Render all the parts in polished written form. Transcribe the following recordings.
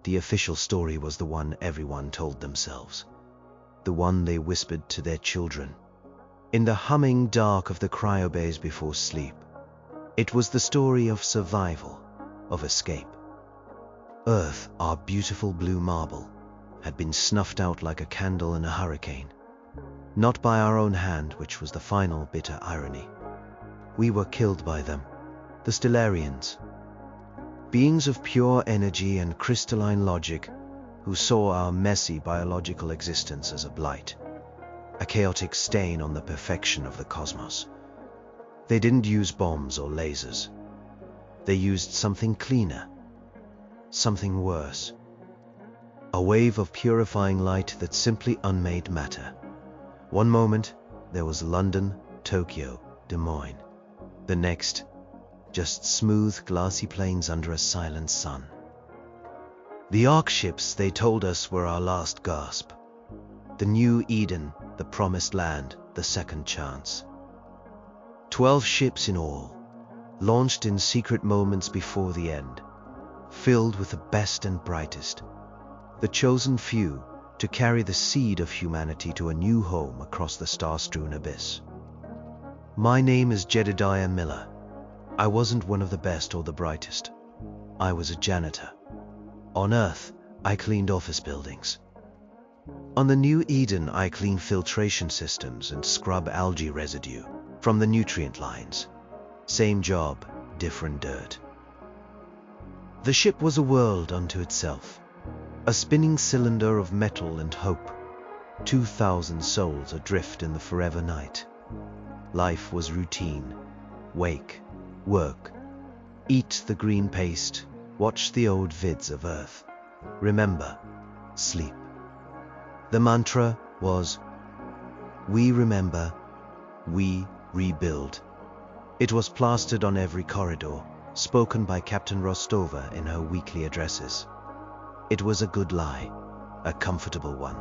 The official story was the one everyone told themselves, the one they whispered to their children in the humming dark of the cryobays before sleep. It was the story of survival, of escape. Earth, our beautiful blue marble, had been snuffed out like a candle in a hurricane. Not by our own hand, which was the final bitter irony. We were killed by them, the Stellarians. Beings of pure energy and crystalline logic who saw our messy biological existence as a blight, a chaotic stain on the perfection of the cosmos. They didn't use bombs or lasers. They used something cleaner, something worse. A wave of purifying light that simply unmade matter. One moment, there was London, Tokyo, Des Moines. The next, just smooth, glassy plains under a silent sun. The Ark ships, they told us, were our last gasp. The new Eden, the promised land, the second chance. 12 ships in all, launched in secret moments before the end, filled with the best and brightest, the chosen few to carry the seed of humanity to a new home across the star-strewn abyss. My name is Jedediah Miller. I wasn't one of the best or the brightest. I was a janitor. On Earth, I cleaned office buildings. On the new Eden, I cleaned filtration systems and scrub algae residue from the nutrient lines. Same job, different dirt. The ship was a world unto itself, a spinning cylinder of metal and hope, 2,000 souls adrift in the forever night. Life was routine. Wake, work, eat the green paste, watch the old vids of Earth. Remember, sleep. The mantra was, we remember, we rebuild. It was plastered on every corridor, spoken by Captain Rostova in her weekly addresses. It was a good lie, a comfortable one.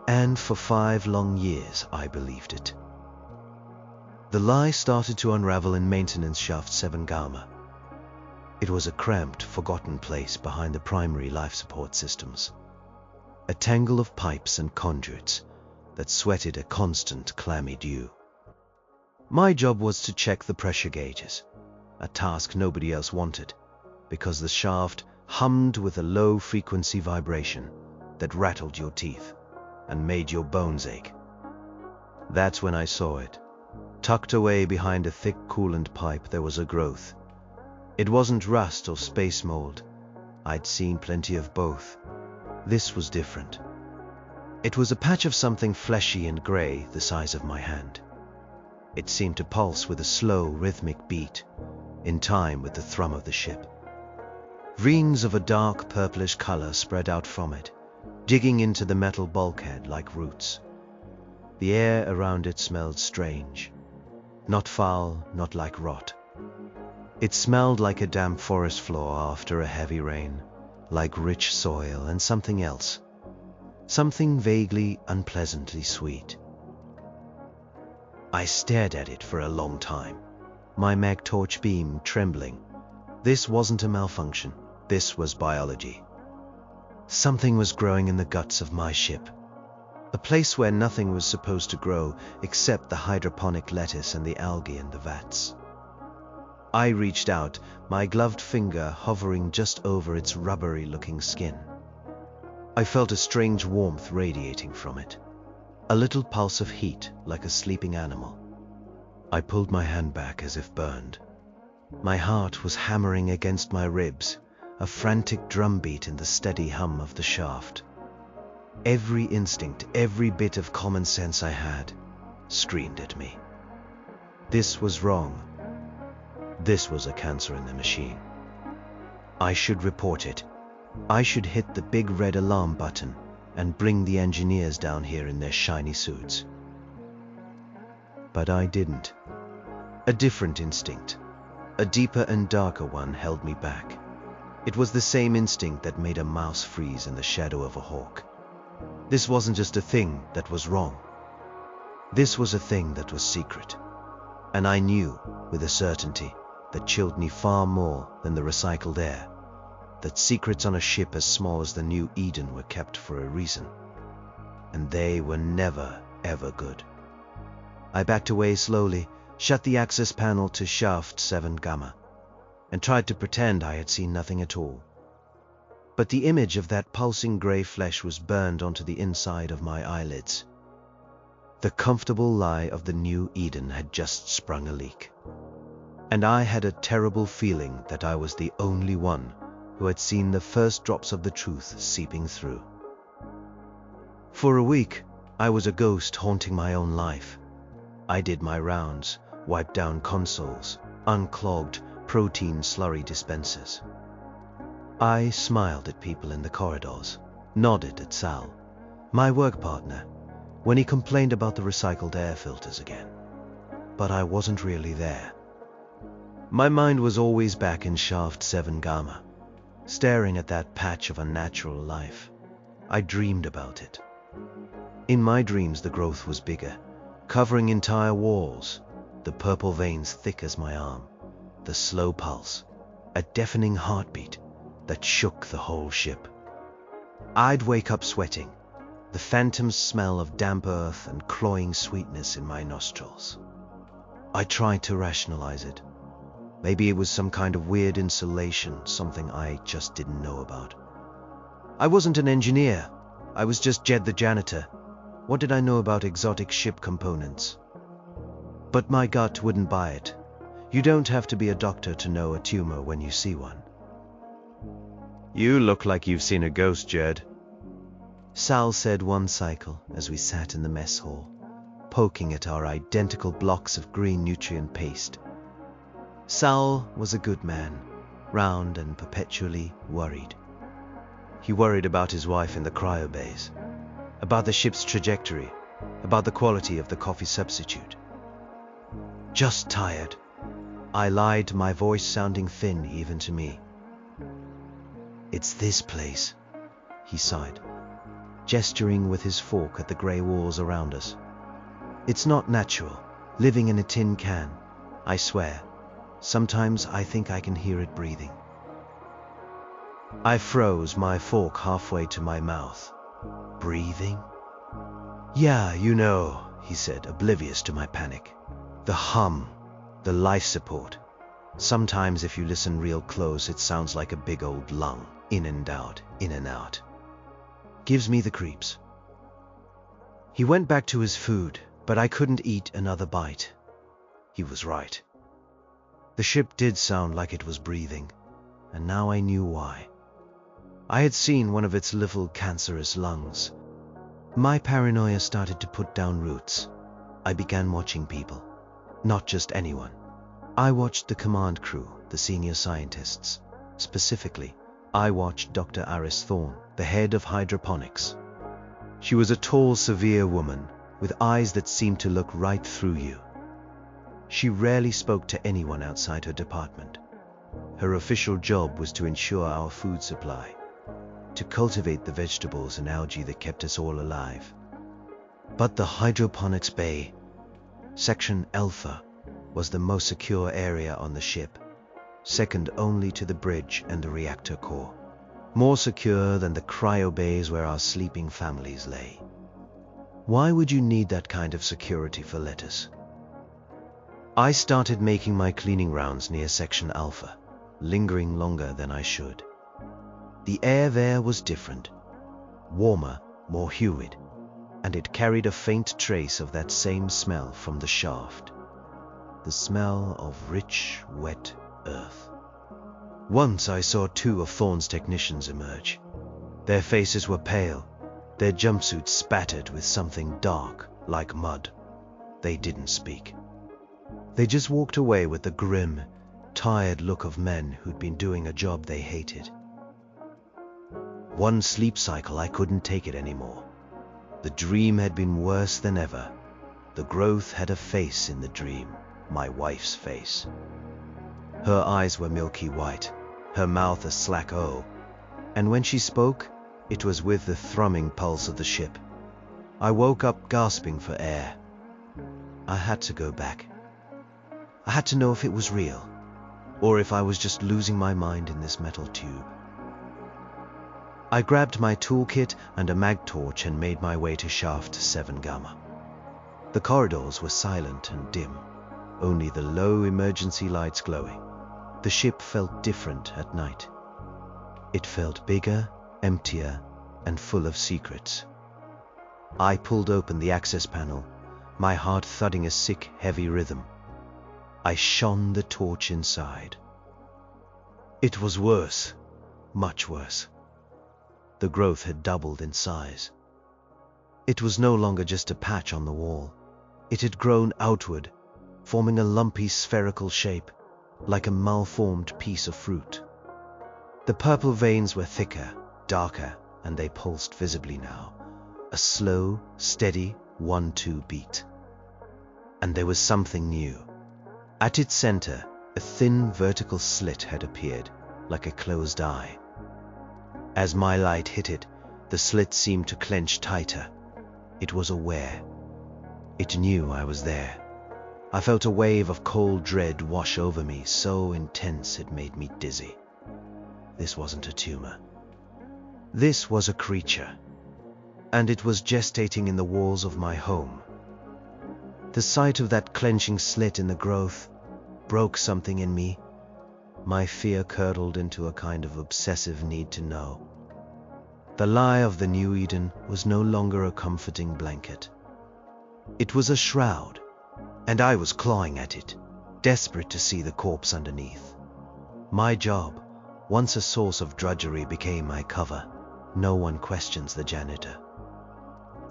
And for 5 long years I believed it. The lie started to unravel in maintenance shaft 7 Gamma. It was a cramped, forgotten place behind the primary life support systems. A tangle of pipes and conduits that sweated a constant clammy dew. My job was to check the pressure gauges, a task nobody else wanted, because the shaft hummed with a low-frequency vibration that rattled your teeth and made your bones ache. That's when I saw it. Tucked away behind a thick coolant pipe, there was a growth. It wasn't rust or space mold. I'd seen plenty of both. This was different. It was a patch of something fleshy and gray, the size of my hand. It seemed to pulse with a slow, rhythmic beat, in time with the thrum of the ship. Rings of a dark purplish color spread out from it, digging into the metal bulkhead like roots. The air around it smelled strange. Not foul, not like rot. It smelled like a damp forest floor after a heavy rain, like rich soil and something else. Something vaguely, unpleasantly sweet. I stared at it for a long time, my mag torch beam trembling. This wasn't a malfunction. This was biology. Something was growing in the guts of my ship. A place where nothing was supposed to grow except the hydroponic lettuce and the algae in the vats. I reached out, my gloved finger hovering just over its rubbery-looking skin. I felt a strange warmth radiating from it, a little pulse of heat like a sleeping animal. I pulled my hand back as if burned. My heart was hammering against my ribs, a frantic drumbeat in the steady hum of the shaft. Every instinct, every bit of common sense I had, screamed at me. This was wrong. This was a cancer in the machine. I should report it. I should hit the big red alarm button and bring the engineers down here in their shiny suits. But I didn't. A different instinct, a deeper and darker one, held me back. It was the same instinct that made a mouse freeze in the shadow of a hawk. This wasn't just a thing that was wrong. This was a thing that was secret. And I knew, with a certainty that chilled me far more than the recycled air, that secrets on a ship as small as the New Eden were kept for a reason. And they were never, ever good. I backed away slowly, shut the access panel to shaft 7 Gamma, and tried to pretend I had seen nothing at all. But the image of that pulsing grey flesh was burned onto the inside of my eyelids. The comfortable lie of the New Eden had just sprung a leak. And I had a terrible feeling that I was the only one who had seen the first drops of the truth seeping through. For a week, I was a ghost haunting my own life. I did my rounds, wiped down consoles, unclogged protein slurry dispensers. I smiled at people in the corridors, nodded at Sal, my work partner, when he complained about the recycled air filters again. But I wasn't really there. My mind was always back in shaft 7 Gamma, staring at that patch of unnatural life. I dreamed about it. In my dreams, the growth was bigger, covering entire walls, the purple veins thick as my arm, the slow pulse, a deafening heartbeat that shook the whole ship. I'd wake up sweating, the phantom smell of damp earth and cloying sweetness in my nostrils. I tried to rationalize it. Maybe it was some kind of weird insulation, something I just didn't know about. I wasn't an engineer. I was just Jed the janitor. What did I know about exotic ship components? But my gut wouldn't buy it. You don't have to be a doctor to know a tumor when you see one. "You look like you've seen a ghost, Jed," Sal said one cycle as we sat in the mess hall, poking at our identical blocks of green nutrient paste. Sal was a good man, round and perpetually worried. He worried about his wife in the cryo bays, about the ship's trajectory, about the quality of the coffee substitute. "Just tired," I lied, my voice sounding thin even to me. "It's this place," he sighed, gesturing with his fork at the grey walls around us. "It's not natural, living in a tin can, I swear. Sometimes I think I can hear it breathing." I froze, my fork halfway to my mouth. "Breathing?" "Yeah, you know," he said, oblivious to my panic. "The hum, the life support. Sometimes if you listen real close, it sounds like a big old lung, in and out, in and out. Gives me the creeps." He went back to his food, but I couldn't eat another bite. He was right. The ship did sound like it was breathing, and now I knew why. I had seen one of its little cancerous lungs. My paranoia started to put down roots. I began watching people, not just anyone. I watched the command crew, the senior scientists. Specifically, I watched Dr. Aris Thorne, the head of hydroponics. She was a tall, severe woman with eyes that seemed to look right through you. She rarely spoke to anyone outside her department. Her official job was to ensure our food supply, to cultivate the vegetables and algae that kept us all alive. But the hydroponics bay, Section Alpha, was the most secure area on the ship, second only to the bridge and the reactor core. More secure than the cryo bays where our sleeping families lay. Why would you need that kind of security for lettuce? I started making my cleaning rounds near Section Alpha, lingering longer than I should. The air there was different, warmer, more humid, and it carried a faint trace of that same smell from the shaft. The smell of rich, wet earth. Once I saw 2 of Thorne's technicians emerge. Their faces were pale, their jumpsuits spattered with something dark, like mud. They didn't speak. They just walked away with the grim, tired look of men who'd been doing a job they hated. One sleep cycle, I couldn't take it anymore. The dream had been worse than ever. The growth had a face in the dream, my wife's face. Her eyes were milky white, her mouth a slack O, and when she spoke, it was with the thrumming pulse of the ship. I woke up gasping for air. I had to go back. I had to know if it was real, or if I was just losing my mind in this metal tube. I grabbed my toolkit and a mag torch and made my way to shaft 7 Gamma. The corridors were silent and dim, only the low emergency lights glowing. The ship felt different at night. It felt bigger, emptier, and full of secrets. I pulled open the access panel, my heart thudding a sick, heavy rhythm. I shone the torch inside. It was worse, much worse. The growth had doubled in size. It was no longer just a patch on the wall. It had grown outward, forming a lumpy spherical shape, like a malformed piece of fruit. The purple veins were thicker, darker, and they pulsed visibly now. A slow, steady 1-2 beat. And there was something new. At its center, a thin vertical slit had appeared, like a closed eye. As my light hit it, the slit seemed to clench tighter. It was aware. It knew I was there. I felt a wave of cold dread wash over me, so intense it made me dizzy. This wasn't a tumor. This was a creature. And it was gestating in the walls of my home. The sight of that clenching slit in the growth broke something in me. My fear curdled into a kind of obsessive need to know. The lie of the New Eden was no longer a comforting blanket. It was a shroud, and I was clawing at it, desperate to see the corpse underneath. My job, once a source of drudgery, became my cover. No one questions the janitor.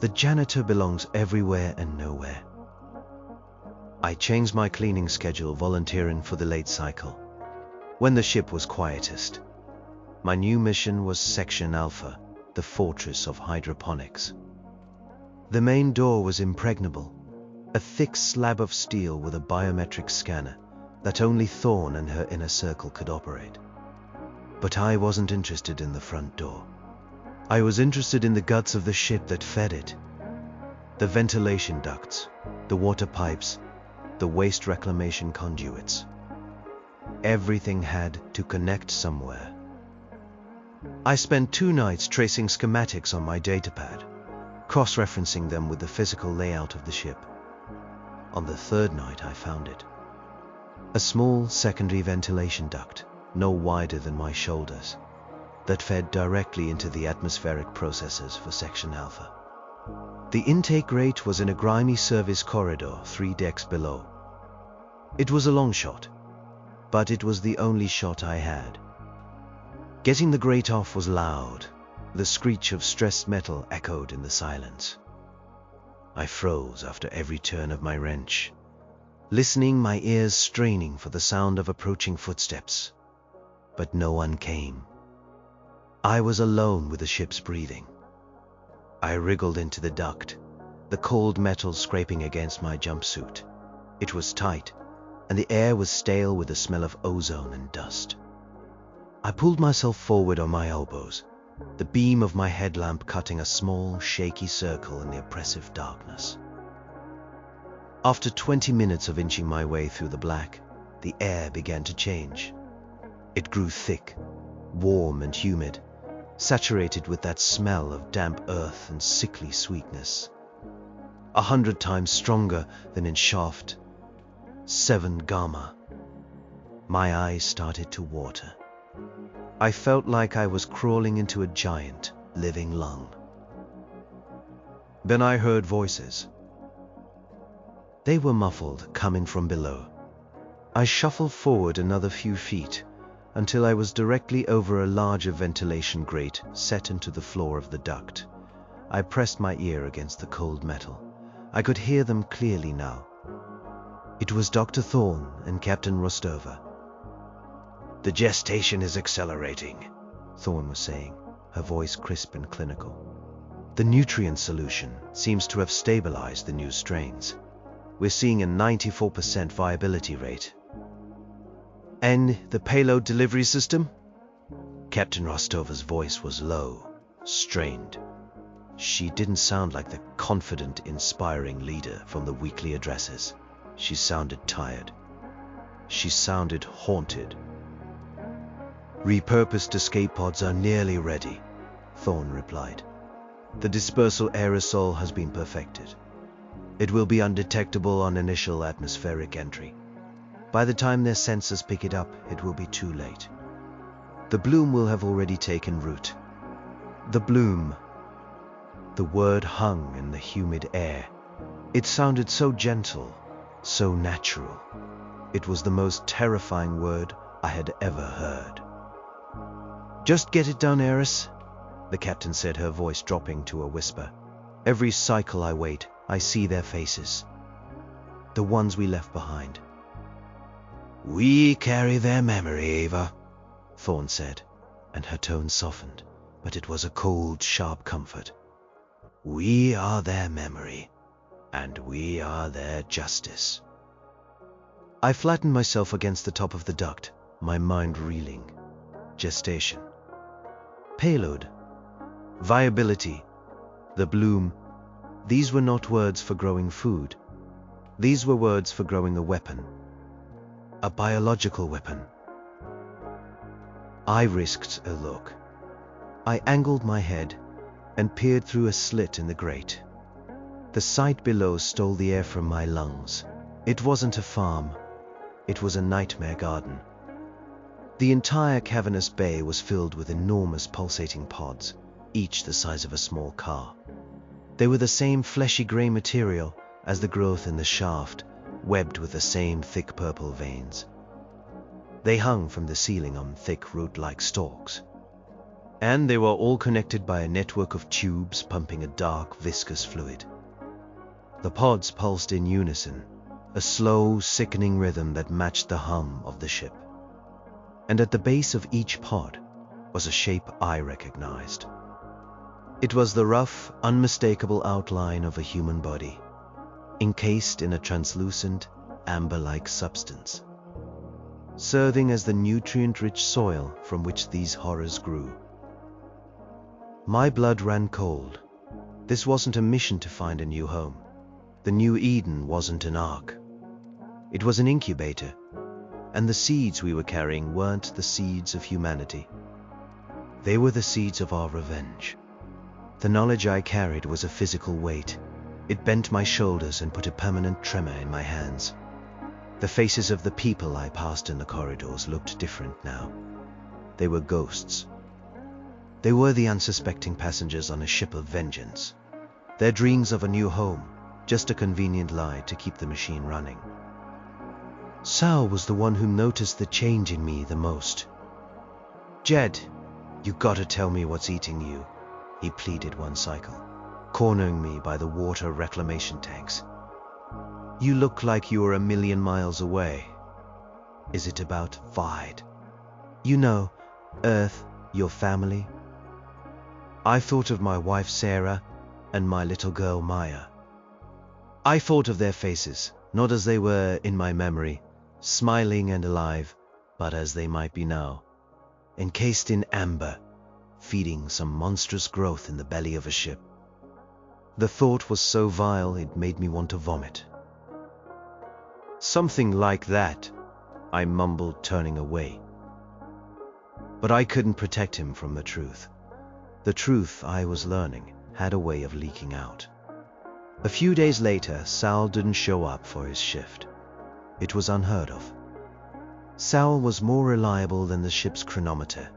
The janitor belongs everywhere and nowhere. I changed my cleaning schedule, volunteering for the late cycle. When the ship was quietest, my new mission was Section Alpha, the fortress of hydroponics. The main door was impregnable, a thick slab of steel with a biometric scanner that only Thorn and her inner circle could operate. But I wasn't interested in the front door. I was interested in the guts of the ship that fed it. The ventilation ducts, the water pipes, the waste reclamation conduits. Everything had to connect somewhere. I spent 2 nights tracing schematics on my datapad, cross-referencing them with the physical layout of the ship. On the 3rd night I found it. A small secondary ventilation duct, no wider than my shoulders, that fed directly into the atmospheric processors for Section Alpha. The intake rate was in a grimy service corridor 3 decks below. It was a long shot, but it was the only shot I had. Getting the grate off was loud. The screech of stressed metal echoed in the silence. I froze after every turn of my wrench, listening, my ears straining for the sound of approaching footsteps. But no one came. I was alone with the ship's breathing. I wriggled into the duct, the cold metal scraping against my jumpsuit. It was tight, and the air was stale with the smell of ozone and dust. I pulled myself forward on my elbows, the beam of my headlamp cutting a small, shaky circle in the oppressive darkness. After 20 minutes of inching my way through the black, the air began to change. It grew thick, warm and humid, saturated with that smell of damp earth and sickly sweetness. 100 times stronger than in shaft 7 Gamma. My eyes started to water. I felt like I was crawling into a giant, living lung. Then I heard voices. They were muffled, coming from below. I shuffled forward another few feet until I was directly over a larger ventilation grate set into the floor of the duct. I pressed my ear against the cold metal. I could hear them clearly now. It was Dr. Thorne and Captain Rostova. "The gestation is accelerating," Thorne was saying, her voice crisp and clinical. "The nutrient solution seems to have stabilized the new strains. We're seeing a 94% viability rate." "And the payload delivery system?" Captain Rostova's voice was low, strained. She didn't sound like the confident, inspiring leader from the weekly addresses. She sounded tired. She sounded haunted. "Repurposed escape pods are nearly ready. Thorn replied. The dispersal aerosol has been perfected. It will be undetectable on initial atmospheric entry. By the time their sensors pick it up, it will be too late. The bloom will have already taken root. The bloom. The word hung in the humid air. It sounded so gentle, so natural. It was the most terrifying word I had ever heard. Just get it done, Eris, the captain said, her voice dropping to a whisper. Every cycle I wait, I see their faces. The ones we left behind. We carry their memory, Ava, Thorn said, and her tone softened, but it was a cold, sharp comfort. We are their memory, and we are their justice. I flattened myself against the top of the duct, my mind reeling. Gestation. Payload. Viability. The bloom. These were not words for growing food. These were words for growing a weapon. A biological weapon. I risked a look. I angled my head and peered through a slit in the grate. The sight below stole the air from my lungs. It wasn't a farm. It was a nightmare garden. The entire cavernous bay was filled with enormous pulsating pods, each the size of a small car. They were the same fleshy gray material as the growth in the shaft, webbed with the same thick purple veins. They hung from the ceiling on thick root-like stalks. And they were all connected by a network of tubes pumping a dark, viscous fluid. The pods pulsed in unison, a slow, sickening rhythm that matched the hum of the ship. And at the base of each pod was a shape I recognized. It was the rough, unmistakable outline of a human body, encased in a translucent, amber-like substance, serving as the nutrient-rich soil from which these horrors grew. My blood ran cold. This wasn't a mission to find a new home. The new Eden wasn't an ark. It was an incubator, and the seeds we were carrying weren't the seeds of humanity. They were the seeds of our revenge. The knowledge I carried was a physical weight. It bent my shoulders and put a permanent tremor in my hands. The faces of the people I passed in the corridors looked different now. They were ghosts. They were the unsuspecting passengers on a ship of vengeance. Their dreams of a new home, just a convenient lie to keep the machine running. Sal was the one who noticed the change in me the most. Jed, you gotta tell me what's eating you, he pleaded one cycle, cornering me by the water reclamation tanks. You look like you were a million miles away. Is it about Vide? You know, Earth, your family? I thought of my wife Sarah and my little girl Maya. I thought of their faces, not as they were in my memory, smiling and alive, but as they might be now, encased in amber, feeding some monstrous growth in the belly of a ship. The thought was so vile it made me want to vomit. Something like that, I mumbled, turning away. But I couldn't protect him from the truth. The truth I was learning had a way of leaking out. A few days later, Sal didn't show up for his shift. It was unheard of. Sal was more reliable than the ship's chronometer.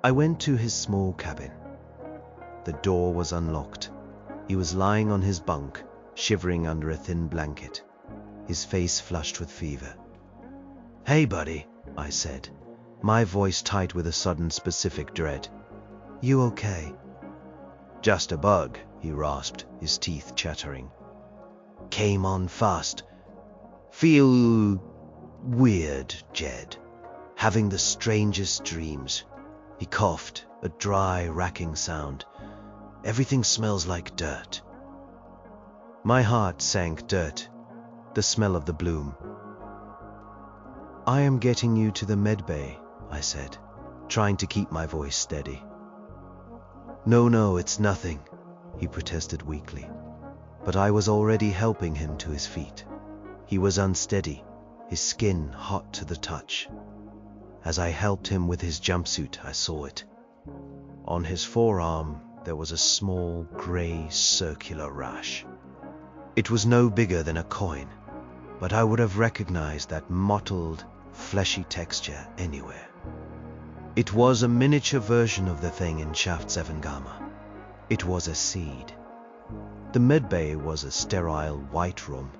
I went to his small cabin. The door was unlocked. He was lying on his bunk, shivering under a thin blanket, his face flushed with fever. "Hey, buddy," I said, my voice tight with a sudden specific dread. "You okay?" "Just a bug," he rasped, his teeth chattering. "Came on fast. Feel weird, Jed. Having the strangest dreams." He coughed, a dry, racking sound. "Everything smells like dirt." My heart sank. Dirt. The smell of the bloom. "I am getting you to the med bay," I said, trying to keep my voice steady. No, it's nothing," he protested weakly. But I was already helping him to his feet. He was unsteady, his skin hot to the touch. As I helped him with his jumpsuit, I saw it. On his forearm, there was a small, grey, circular rash. It was no bigger than a coin, but I would have recognized that mottled, fleshy texture anywhere. It was a miniature version of the thing in Shaft 7 Gamma. It was a seed. The medbay was a sterile white room,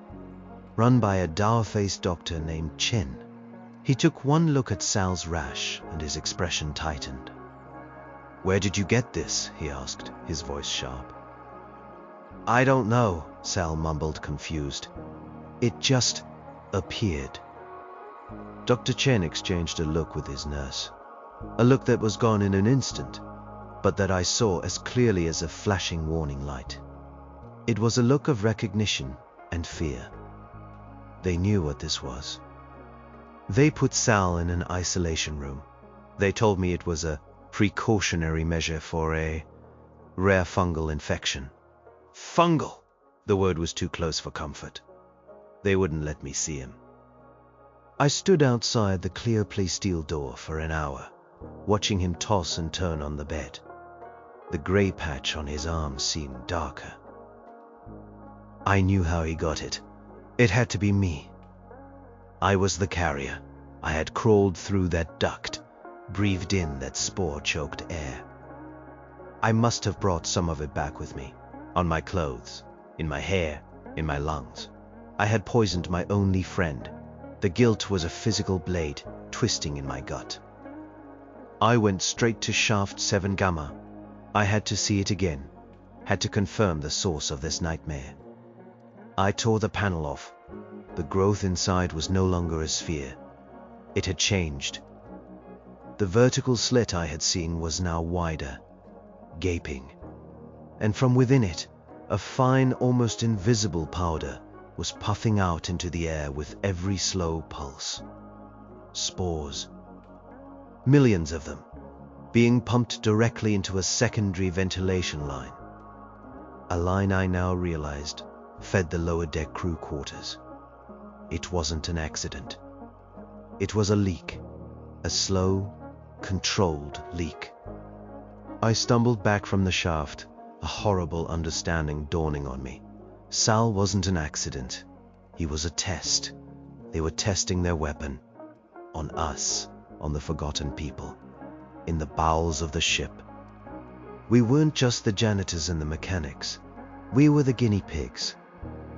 run by a dour-faced doctor named Chen. He took one look at Sal's rash and his expression tightened. "Where did you get this?" he asked, his voice sharp. "I don't know," Sal mumbled, confused. "It just appeared." Dr. Chen exchanged a look with his nurse. A look that was gone in an instant, but that I saw as clearly as a flashing warning light. It was a look of recognition and fear. They knew what this was. They put Sal in an isolation room. They told me it was a precautionary measure for a rare fungal infection. Fungal! The word was too close for comfort. They wouldn't let me see him. I stood outside the clear plasteel door for an hour, watching him toss and turn on the bed. The grey patch on his arm seemed darker. I knew how he got it. It had to be me. I was the carrier. I had crawled through that duct, breathed in that spore-choked air. I must have brought some of it back with me, on my clothes, in my hair, in my lungs. I had poisoned my only friend. The guilt was a physical blade twisting in my gut. I went straight to Shaft 7 Gamma. I had to see it again, had to confirm the source of this nightmare. I tore the panel off. The growth inside was no longer a sphere. It had changed. The vertical slit I had seen was now wider, gaping, and from within it, a fine, almost invisible powder was puffing out into the air with every slow pulse. Spores. Millions of them, being pumped directly into a secondary ventilation line. A line I now realized fed the lower deck crew quarters. It wasn't an accident. It was a leak, a slow, controlled leak. I stumbled back from the shaft, a horrible understanding dawning on me. Sal wasn't an accident. He was a test. They were testing their weapon. On us, on the forgotten people, in the bowels of the ship. We weren't just the janitors and the mechanics. We were the guinea pigs.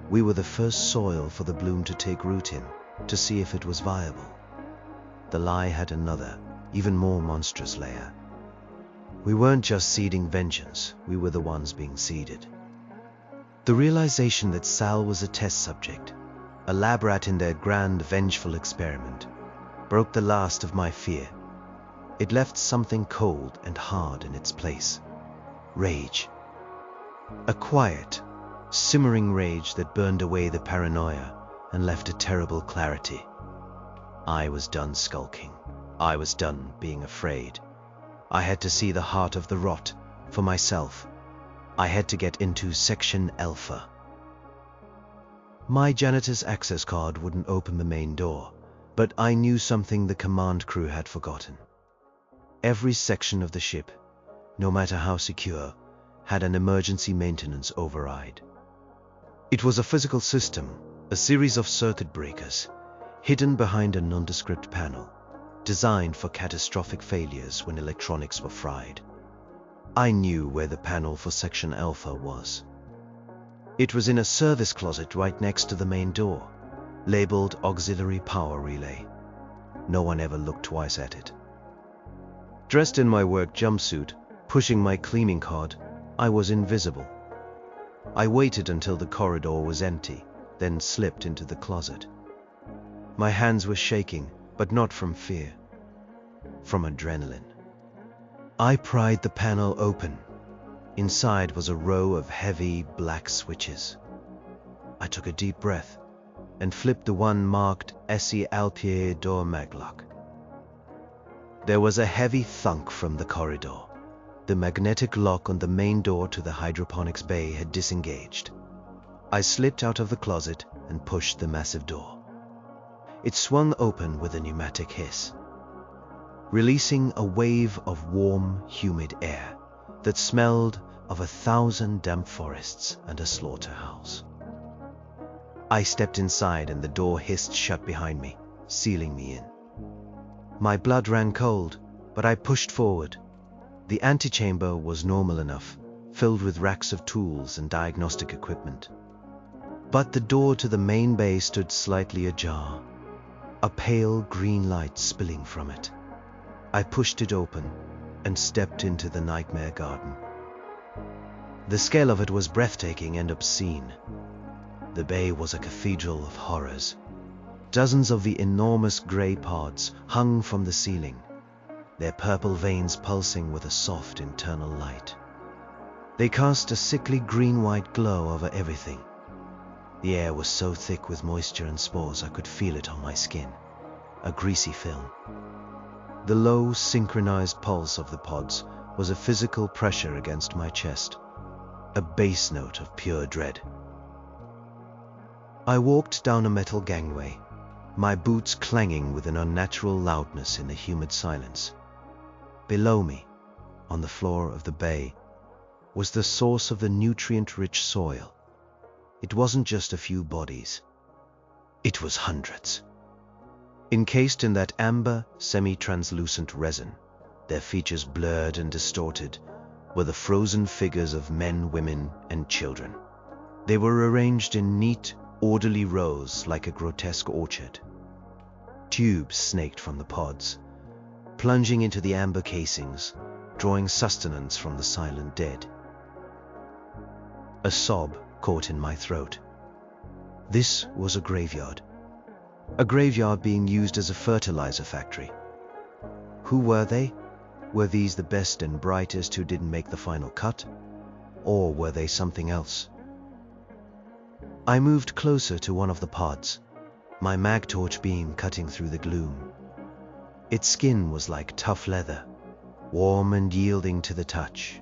We were the first soil for the bloom to take root in, to see if it was viable. The lie had another, even more monstrous layer. We weren't just seeding vengeance, we were the ones being seeded. The realization that Sal was a test subject, a lab rat in their grand, vengeful experiment, broke the last of my fear. It left something cold and hard in its place. Rage. A quiet, simmering rage that burned away the paranoia and left a terrible clarity. I was done skulking. I was done being afraid. I had to see the heart of the rot for myself. I had to get into Section Alpha. My janitor's access card wouldn't open the main door, but I knew something the command crew had forgotten. Every section of the ship, no matter how secure, had an emergency maintenance override. It was a physical system, a series of circuit breakers, hidden behind a nondescript panel, designed for catastrophic failures when electronics were fried. I knew where the panel for Section Alpha was. It was in a service closet right next to the main door, labeled Auxiliary Power Relay. No one ever looked twice at it. Dressed in my work jumpsuit, pushing my cleaning cart, I was invisible. I waited until the corridor was empty, then slipped into the closet. My hands were shaking, but not from fear, from adrenaline. I pried the panel open. Inside was a row of heavy black switches. I took a deep breath and flipped the one marked Essie Alpier door maglock. There was a heavy thunk from the corridor. The magnetic lock on the main door to the hydroponics bay had disengaged. I slipped out of the closet and pushed the massive door. It swung open with a pneumatic hiss, releasing a wave of warm, humid air. that smelled of 1,000 damp forests and a slaughterhouse. I stepped inside and the door hissed shut behind me, sealing me in. My blood ran cold, but I pushed forward. The antechamber was normal enough, filled with racks of tools and diagnostic equipment. But the door to the main bay stood slightly ajar, a pale green light spilling from it. I pushed it open and stepped into the nightmare garden. The scale of it was breathtaking and obscene. The bay was a cathedral of horrors. Dozens of the enormous grey pods hung from the ceiling, their purple veins pulsing with a soft internal light. They cast a sickly green-white glow over everything. The air was so thick with moisture and spores I could feel it on my skin, a greasy film. The low, synchronized pulse of the pods was a physical pressure against my chest, a bass note of pure dread. I walked down a metal gangway, my boots clanging with an unnatural loudness in the humid silence. Below me, on the floor of the bay, was the source of the nutrient-rich soil. It wasn't just a few bodies. It was hundreds. Encased in that amber, semi-translucent resin, their features blurred and distorted, were the frozen figures of men, women, and children. They were arranged in neat, orderly rows like a grotesque orchard. Tubes snaked from the pods, plunging into the amber casings, drawing sustenance from the silent dead. A sob caught in my throat. This was a graveyard being used as a fertilizer factory. Who were they? Were these the best and brightest who didn't make the final cut? Or were they something else? I moved closer to one of the pods, my mag torch beam cutting through the gloom. Its skin was like tough leather, warm and yielding to the touch.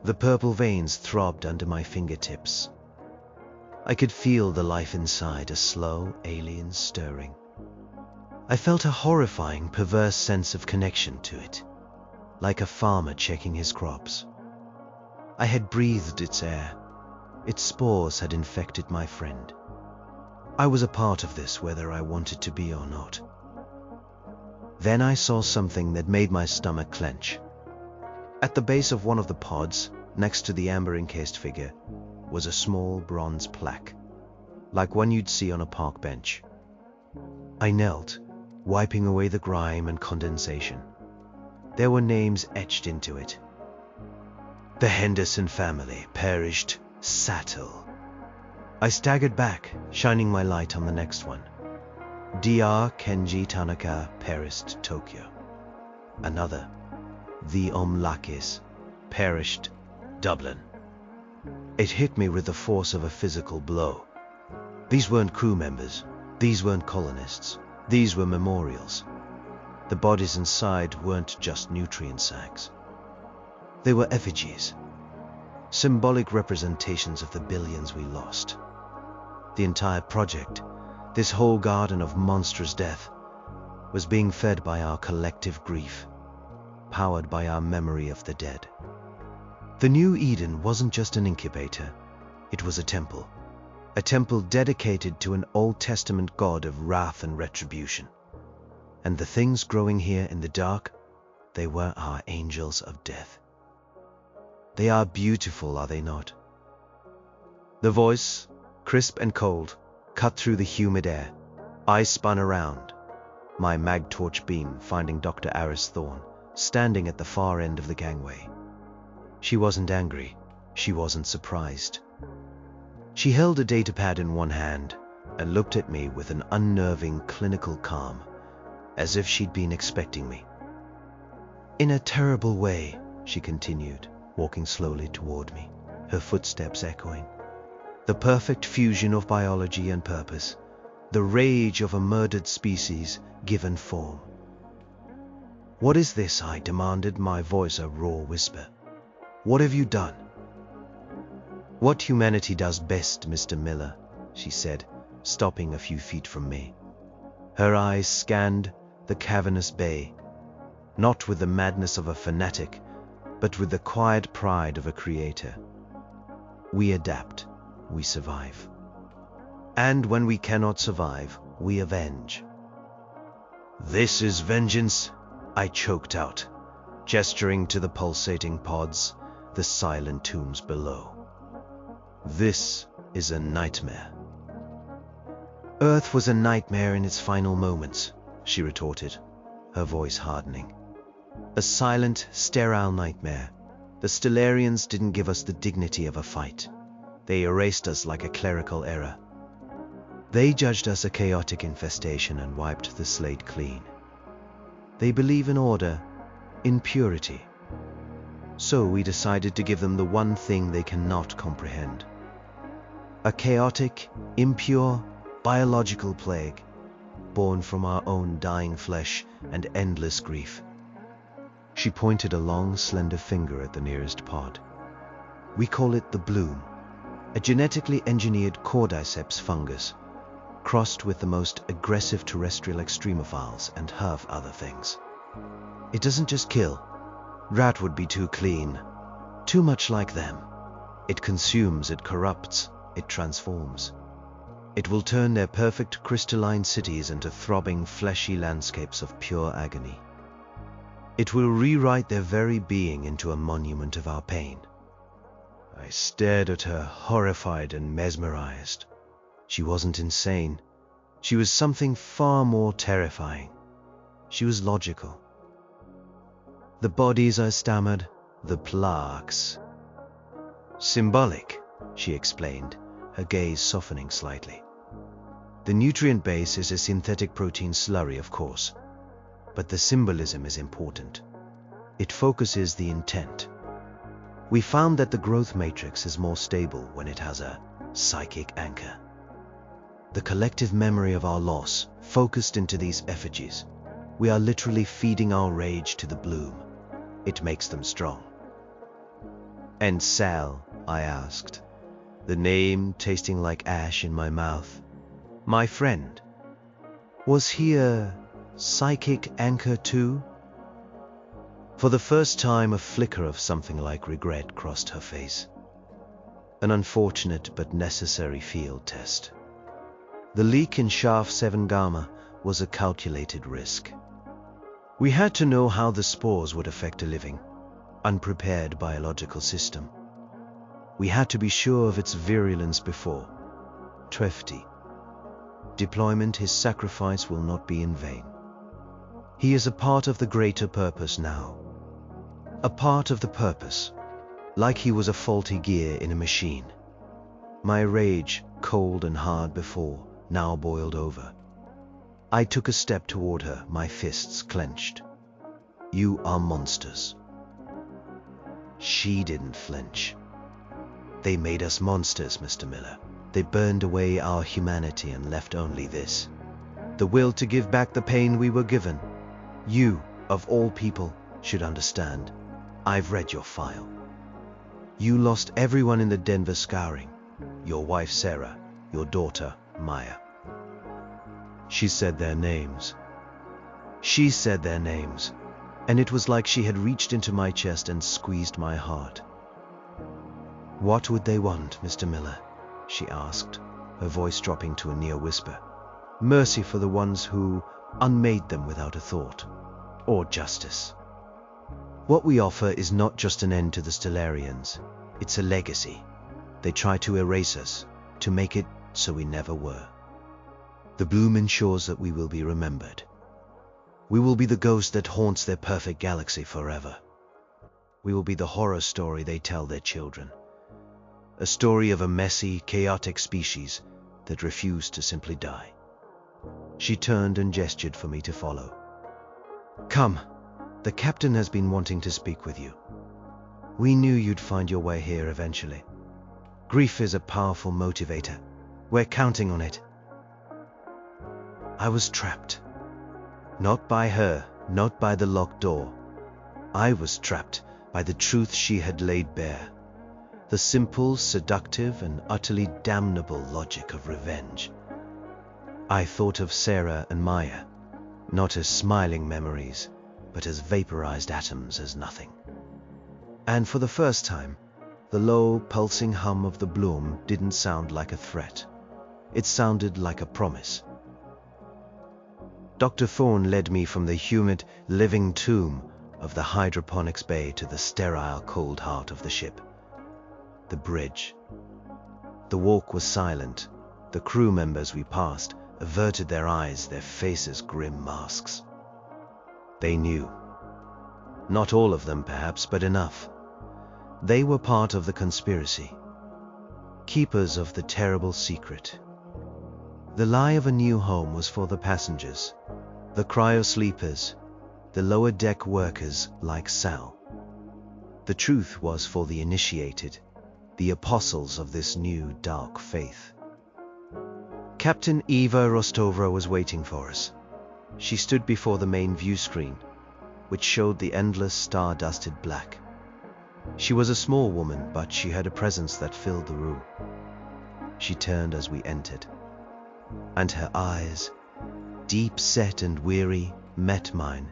The purple veins throbbed under my fingertips. I could feel the life inside, a slow, alien stirring. I felt a horrifying, perverse sense of connection to it, like a farmer checking his crops. I had breathed its air. Its spores had infected my friend. I was a part of this, whether I wanted to be or not. Then I saw something that made my stomach clench. At the base of one of the pods, next to the amber-encased figure, was a small bronze plaque, like one you'd see on a park bench. I knelt, wiping away the grime and condensation. There were names etched into it. The Henderson family perished Satel. I staggered back, shining my light on the next one. Dr. Kenji Tanaka perished Tokyo. Another, the Omlakis, perished Dublin. It hit me with the force of a physical blow. These weren't crew members. These weren't colonists. These were memorials. The bodies inside weren't just nutrient sacks. They were effigies, symbolic representations of the billions we lost. The entire project, this whole garden of monstrous death, was being fed by our collective grief, powered by our memory of the dead. The New Eden wasn't just an incubator, it was a temple dedicated to an Old Testament God of wrath and retribution. And the things growing here in the dark, they were our angels of death. They are beautiful, are they not? The voice, crisp and cold, cut through the humid air. I spun around, my mag torch beam finding Dr. Aris Thorne, standing at the far end of the gangway. She wasn't angry. She wasn't surprised. She held a datapad in one hand and looked at me with an unnerving clinical calm, as if she'd been expecting me. In a terrible way, she continued, walking slowly toward me, her footsteps echoing. The perfect fusion of biology and purpose, the rage of a murdered species given form. What is this? I demanded, my voice a raw whisper. What have you done? What humanity does best, Mr. Miller, she said, stopping a few feet from me. Her eyes scanned the cavernous bay, not with the madness of a fanatic, but with the quiet pride of a creator. We adapt, we survive. And when we cannot survive, we avenge. "This is vengeance," I choked out, gesturing to the pulsating pods, the silent tombs below. "This is a nightmare." "Earth was a nightmare in its final moments," she retorted, her voice hardening. "A silent, sterile nightmare. The Stellarians didn't give us the dignity of a fight. They erased us like a clerical error. They judged us a chaotic infestation and wiped the slate clean. They believe in order, in purity. So we decided to give them the one thing they cannot comprehend. A chaotic, impure, biological plague, born from our own dying flesh and endless grief." She pointed a long, slender finger at the nearest pod. "We call it the bloom, a genetically engineered cordyceps fungus, crossed with the most aggressive terrestrial extremophiles and half other things. It doesn't just kill. Rat would be too clean, too much like them. It consumes, it corrupts, it transforms. It will turn their perfect crystalline cities into throbbing, fleshy landscapes of pure agony. It will rewrite their very being into a monument of our pain." I stared at her, horrified and mesmerized. She wasn't insane. She was something far more terrifying. She was logical. "The bodies," I stammered, "the plaques." "Symbolic," she explained, her gaze softening slightly. "The nutrient base is a synthetic protein slurry, of course, but the symbolism is important. It focuses the intent. We found that the growth matrix is more stable when it has a psychic anchor. The collective memory of our loss focused into these effigies. We are literally feeding our rage to the bloom. It makes them strong." "And Sal?" I asked, the name tasting like ash in my mouth. "My friend. Was he a psychic anchor too?" For the first time, a flicker of something like regret crossed her face. An unfortunate but necessary field test. The leak in shaft 7 Gamma was a calculated risk. We had to know how the spores would affect a living, unprepared biological system. We had to be sure of its virulence before. Trefty. Deployment, his sacrifice will not be in vain. He is a part of the greater purpose now. A part of the purpose, like he was a faulty gear in a machine. My rage, cold and hard before, now boiled over. I took a step toward her, my fists clenched. "You are monsters." She didn't flinch. "They made us monsters, Mr. Miller. They burned away our humanity and left only this. The will to give back the pain we were given. You, of all people, should understand. I've read your file. You lost everyone in the Denver scouring. Your wife Sarah, your daughter Maya." She said their names. She said their names, and it was like she had reached into my chest and squeezed my heart. "What would they want, Mr. Miller?" she asked, her voice dropping to a near whisper. "Mercy for the ones who unmade them without a thought, or justice. What we offer is not just an end to the Stellarians, it's a legacy. They try to erase us, to make it so we never were. The bloom ensures that we will be remembered. We will be the ghost that haunts their perfect galaxy forever. We will be the horror story they tell their children. A story of a messy, chaotic species that refused to simply die." She turned and gestured for me to follow. "Come, the captain has been wanting to speak with you. We knew you'd find your way here eventually. Grief is a powerful motivator. We're counting on it." I was trapped. Not by her, not by the locked door. I was trapped by the truth she had laid bare. The simple, seductive, and utterly damnable logic of revenge. I thought of Sarah and Maya, not as smiling memories, but as vaporized atoms, as nothing. And for the first time, the low, pulsing hum of the bloom didn't sound like a threat. It sounded like a promise. Dr. Thorne led me from the humid, living tomb of the hydroponics bay to the sterile, cold heart of the ship. The bridge. The walk was silent. The crew members we passed averted their eyes, their faces grim masks. They knew. Not all of them, perhaps, but enough. They were part of the conspiracy. Keepers of the terrible secret. The lie of a new home was for the passengers, the cryo-sleepers, the lower deck workers like Sal. The truth was for the initiated, the apostles of this new dark faith. Captain Eva Rostova was waiting for us. She stood before the main view screen, which showed the endless star-dusted black. She was a small woman, but she had a presence that filled the room. She turned as we entered, and her eyes, deep set and weary, met mine.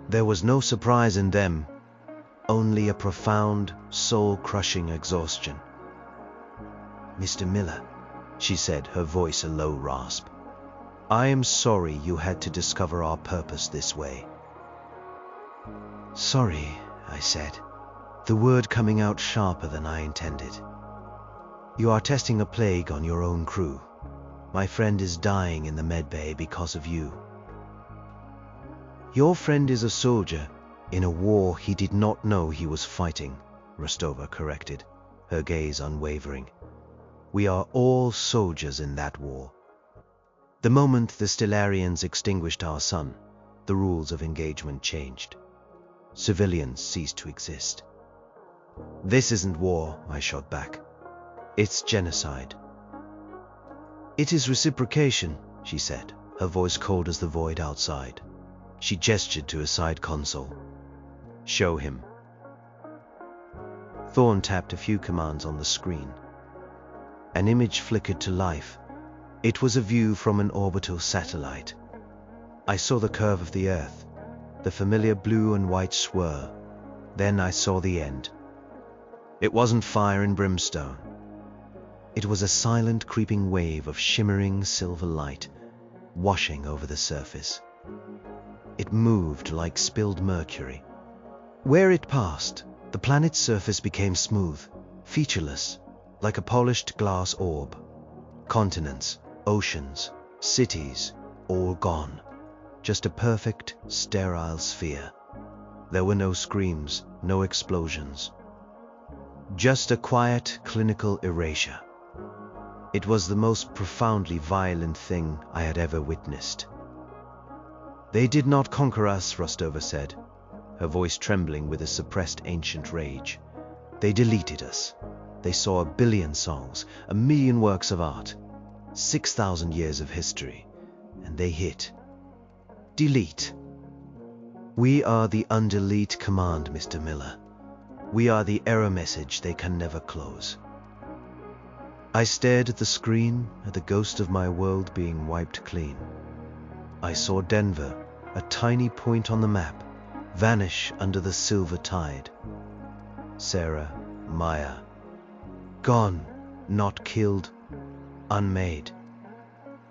There was no surprise in them, only a profound, soul-crushing exhaustion. "Mr. Miller," she said, her voice a low rasp, "I am sorry you had to discover our purpose this way." "Sorry," I said, the word coming out sharper than I intended. "You are testing a plague on your own crew. My friend is dying in the medbay because of you." "Your friend is a soldier in a war he did not know he was fighting," Rostova corrected, her gaze unwavering. "We are all soldiers in that war." The moment the Stellarians extinguished our sun, the rules of engagement changed. Civilians ceased to exist. "This isn't war," I shot back. "It's genocide." "It is reciprocation," she said, her voice cold as the void outside. She gestured to a side console. "Show him." Thorne tapped a few commands on the screen. An image flickered to life. It was a view from an orbital satellite. I saw the curve of the Earth, the familiar blue and white swirl. Then I saw the end. It wasn't fire and brimstone. It was a silent, creeping wave of shimmering silver light, washing over the surface. It moved like spilled mercury. Where it passed, the planet's surface became smooth, featureless, like a polished glass orb. Continents, oceans, cities, all gone. Just a perfect, sterile sphere. There were no screams, no explosions. Just a quiet, clinical erasure. It was the most profoundly violent thing I had ever witnessed. "They did not conquer us," Rostova said, her voice trembling with a suppressed ancient rage. "They deleted us. They saw 1 billion songs, 1 million works of art, 6,000 years of history, and they hit. Delete. We are the undelete command, Mr. Miller. We are the error message they can never close." I stared at the screen, at the ghost of my world being wiped clean. I saw Denver, a tiny point on the map, vanish under the silver tide. Sarah, Maya, gone, not killed, unmade.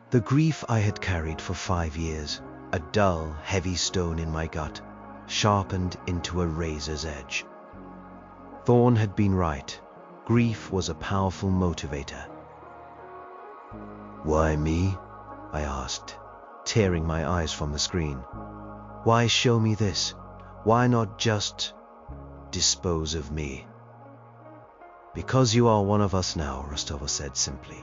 The grief I had carried for 5 years, a dull, heavy stone in my gut, sharpened into a razor's edge. Thorne had been right. Grief was a powerful motivator. "Why me?" I asked, tearing my eyes from the screen. "Why show me this? Why not just dispose of me?" "Because you are one of us now," Rostova said simply.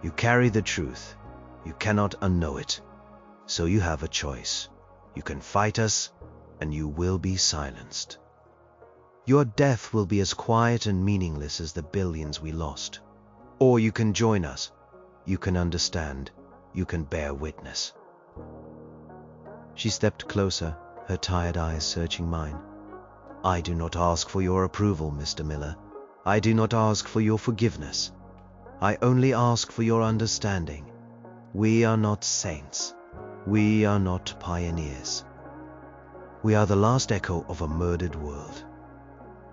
"You carry the truth. You cannot unknow it. So you have a choice. You can fight us, and you will be silenced. Your death will be as quiet and meaningless as the billions we lost. Or you can join us. You can understand. You can bear witness." She stepped closer, her tired eyes searching mine. "I do not ask for your approval, Mr. Miller. I do not ask for your forgiveness. I only ask for your understanding. We are not saints. We are not pioneers. We are the last echo of a murdered world.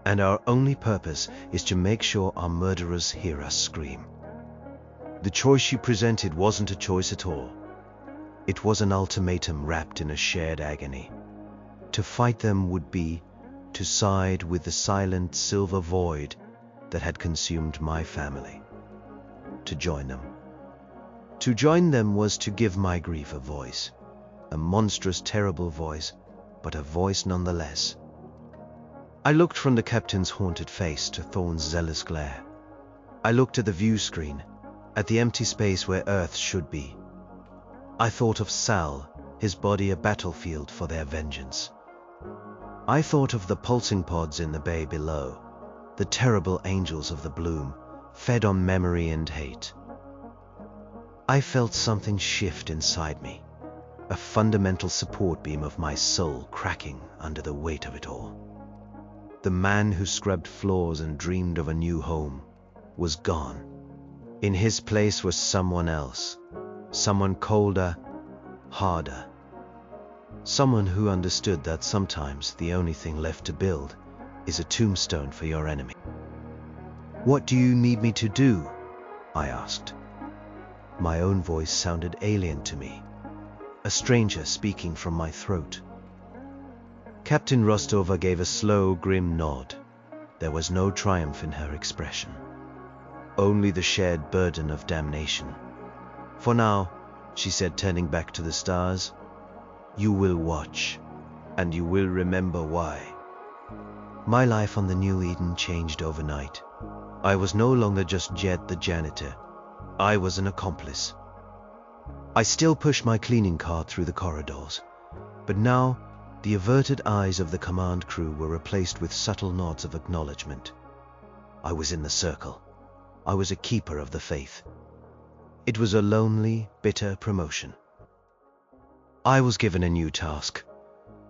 and our only purpose is to make sure our murderers hear us scream. The choice she presented wasn't a choice at all. It was an ultimatum wrapped in a shared agony. To fight them would be to side with the silent silver void that had consumed my family. To join them. To join them was to give my grief a voice. A monstrous, terrible voice, but a voice nonetheless. I looked from the captain's haunted face to Thorne's zealous glare. I looked at the view screen, at the empty space where Earth should be. I thought of Sal, his body a battlefield for their vengeance. I thought of the pulsing pods in the bay below, the terrible angels of the bloom, fed on memory and hate. I felt something shift inside me, a fundamental support beam of my soul cracking under the weight of it all. The man who scrubbed floors and dreamed of a new home was gone. In his place was someone else, someone colder, harder. Someone who understood that sometimes the only thing left to build is a tombstone for your enemy. "What do you need me to do?" I asked. My own voice sounded alien to me, a stranger speaking from my throat. Captain Rostova gave a slow, grim nod. There was no triumph in her expression, only the shared burden of damnation. "For now," she said, turning back to the stars, "you will watch, and you will remember why." My life on the New Eden changed overnight. I was no longer just Jed the janitor. I was an accomplice. I still pushed my cleaning cart through the corridors, but now the averted eyes of the command crew were replaced with subtle nods of acknowledgement. I was in the circle. I was a keeper of the faith. It was a lonely, bitter promotion. I was given a new task.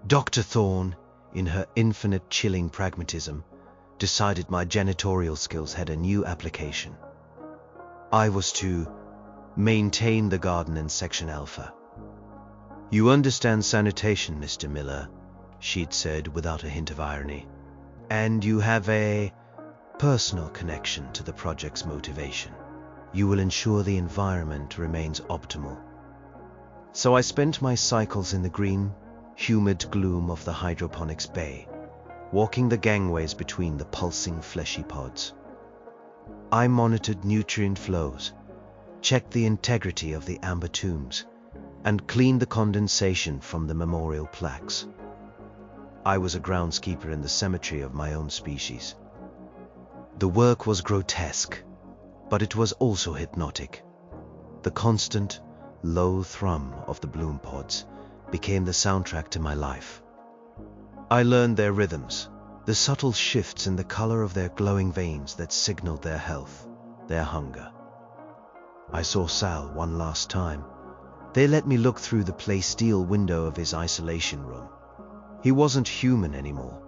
Dr. Thorne, in her infinite chilling pragmatism, decided my janitorial skills had a new application. I was to maintain the garden in Section Alpha. "You understand sanitation, Mr. Miller," she'd said without a hint of irony, "and you have a personal connection to the project's motivation. You will ensure the environment remains optimal." So I spent my cycles in the green, humid gloom of the hydroponics bay, walking the gangways between the pulsing fleshy pods. I monitored nutrient flows, checked the integrity of the amber tombs, and cleaned the condensation from the memorial plaques. I was a groundskeeper in the cemetery of my own species. The work was grotesque, but it was also hypnotic. The constant, low thrum of the bloom pods became the soundtrack to my life. I learned their rhythms, the subtle shifts in the color of their glowing veins that signaled their health, their hunger. I saw Sal one last time. They let me look through the play-steel window of his isolation room. He wasn't human anymore.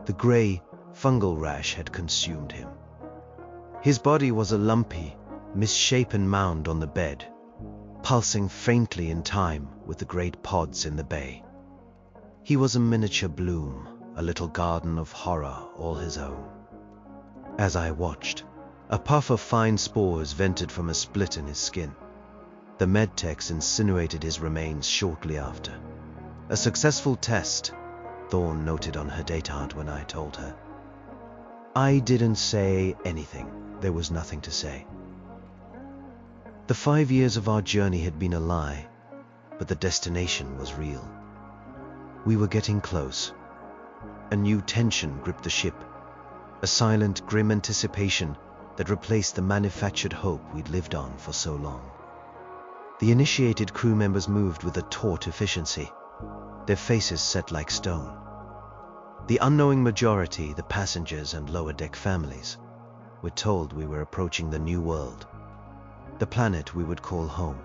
The gray, fungal rash had consumed him. His body was a lumpy, misshapen mound on the bed, pulsing faintly in time with the great pods in the bay. He was a miniature bloom, a little garden of horror all his own. As I watched, a puff of fine spores vented from a split in his skin. The medtechs incinerated his remains shortly after. A successful test, Thorne noted on her datard when I told her. I didn't say anything. There was nothing to say. The 5 years of our journey had been a lie, but the destination was real. We were getting close. A new tension gripped the ship, a silent, grim anticipation that replaced the manufactured hope we'd lived on for so long. The initiated crew members moved with a taut efficiency, their faces set like stone. The unknowing majority, the passengers and lower-deck families, were told we were approaching the new world, the planet we would call home.